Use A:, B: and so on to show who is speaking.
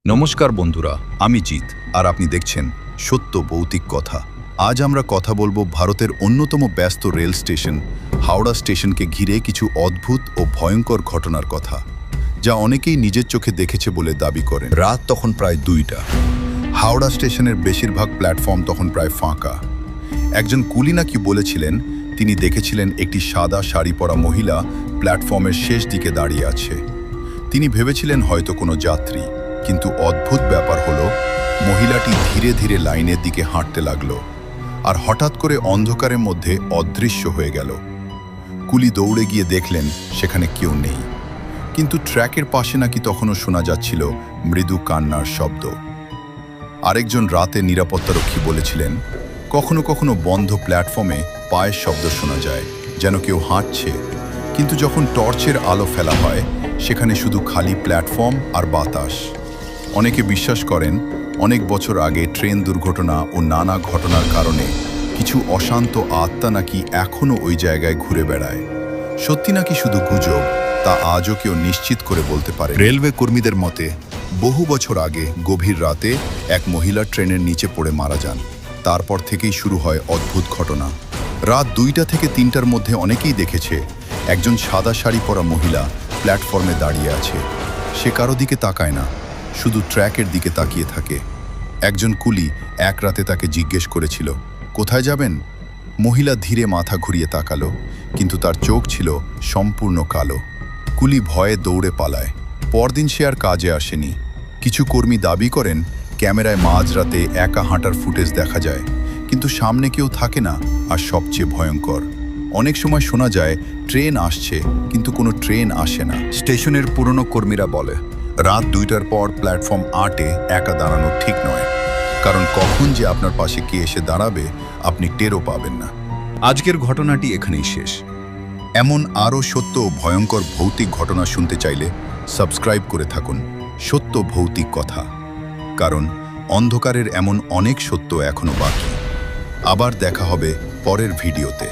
A: নমস্কার বন্ধুরা, আমি জিৎ আর আপনি দেখছেন সত্য ভৌতিক কথা। আজ আমরা কথা বলবো ভারতের অন্যতম ব্যস্ত রেল স্টেশন হাওড়া স্টেশনকে ঘিরে কিছু অদ্ভুত ও ভয়ঙ্কর ঘটনার কথা, যা অনেকেই নিজের চোখে দেখেছে বলে দাবি করেন। রাত তখন প্রায় 2টা। হাওড়া স্টেশনের বেশিরভাগ প্ল্যাটফর্ম তখন প্রায় ফাঁকা। একজন কুলি নাকি বলেছিলেন তিনি দেখেছিলেন একটি সাদা শাড়ি পরা মহিলা প্ল্যাটফর্মের শেষ দিকে দাঁড়িয়ে আছে। তিনি ভেবেছিলেন হয়তো কোনো যাত্রী, কিন্তু অদ্ভুত ব্যাপার হলো মহিলাটি ধীরে ধীরে লাইনের দিকে হাঁটতে লাগলো আর হঠাৎ করে অন্ধকারের মধ্যে অদৃশ্য হয়ে গেল। কুলি দৌড়ে গিয়ে দেখলেন সেখানে কেউ নেই, কিন্তু ট্র্যাকের পাশে নাকি তখনও শোনা যাচ্ছিল মৃদু কান্নার শব্দ। আরেকজন রাতে নিরাপত্তারক্ষী বলেছিলেন কখনো কখনো বন্ধ প্ল্যাটফর্মে পায়ের শব্দ শোনা যায়, যেন কেউ হাঁটছে, কিন্তু যখন টর্চের আলো ফেলা হয় সেখানে শুধু খালি প্ল্যাটফর্ম আর বাতাস। অনেকে বিশ্বাস করেন অনেক বছর আগে ট্রেন দুর্ঘটনা ও নানা ঘটনার কারণে কিছু অশান্ত আত্মা নাকি এখনও ওই জায়গায় ঘুরে বেড়ায়। সত্যি নাকি শুধু গুজব, তা আজও কেউ নিশ্চিত করে বলতে পারে। রেলওয়ে কর্মীদের মতে বহু বছর আগে গভীর রাতে এক মহিলা ট্রেনের নিচে পড়ে মারা যান। তারপর থেকেই শুরু হয় অদ্ভুত ঘটনা। রাত 2টা থেকে 3টার মধ্যে অনেকেই দেখেছে একজন সাদা শাড়ি পরা মহিলা প্ল্যাটফর্মে দাঁড়িয়ে আছে। সে কারো দিকে তাকায় না, শুধু ট্র্যাকের দিকে তাকিয়ে থাকে। একজন কুলি এক রাতে তাকে জিজ্ঞেস করেছিল, কোথায় যাবেন? মহিলা ধীরে মাথা ঘুরিয়ে তাকালো, কিন্তু তার চোখ ছিল সম্পূর্ণ কালো। কুলি ভয়ে দৌড়ে পালায়। পরদিন সে আর কাজে আসেনি। কিছু কর্মী দাবি করেন ক্যামেরায় মাঝরাতে একা হাঁটার ফুটেজ দেখা যায়, কিন্তু সামনে কেউ থাকে না। আর সবচেয়ে ভয়ঙ্কর, অনেক সময় শোনা যায় ট্রেন আসছে, কিন্তু কোনো ট্রেন আসে না। স্টেশনের পুরনো কর্মীরা বলে রাত 2টার পর প্ল্যাটফর্ম 8-এ একা দাঁড়ানো ঠিক নয়, কারণ কখন যে আপনার পাশে কে এসে দাঁড়াবে আপনি টেরও পাবেন না। আজকের ঘটনাটি এখানেই শেষ। এমন আরও সত্য ও ভয়ঙ্কর ভৌতিক ঘটনা শুনতে চাইলে সাবস্ক্রাইব করে থাকুন সত্য ভৌতিক কথা, কারণ অন্ধকারের এমন অনেক সত্য এখনো বাকি। আবার দেখা হবে পরের ভিডিওতে।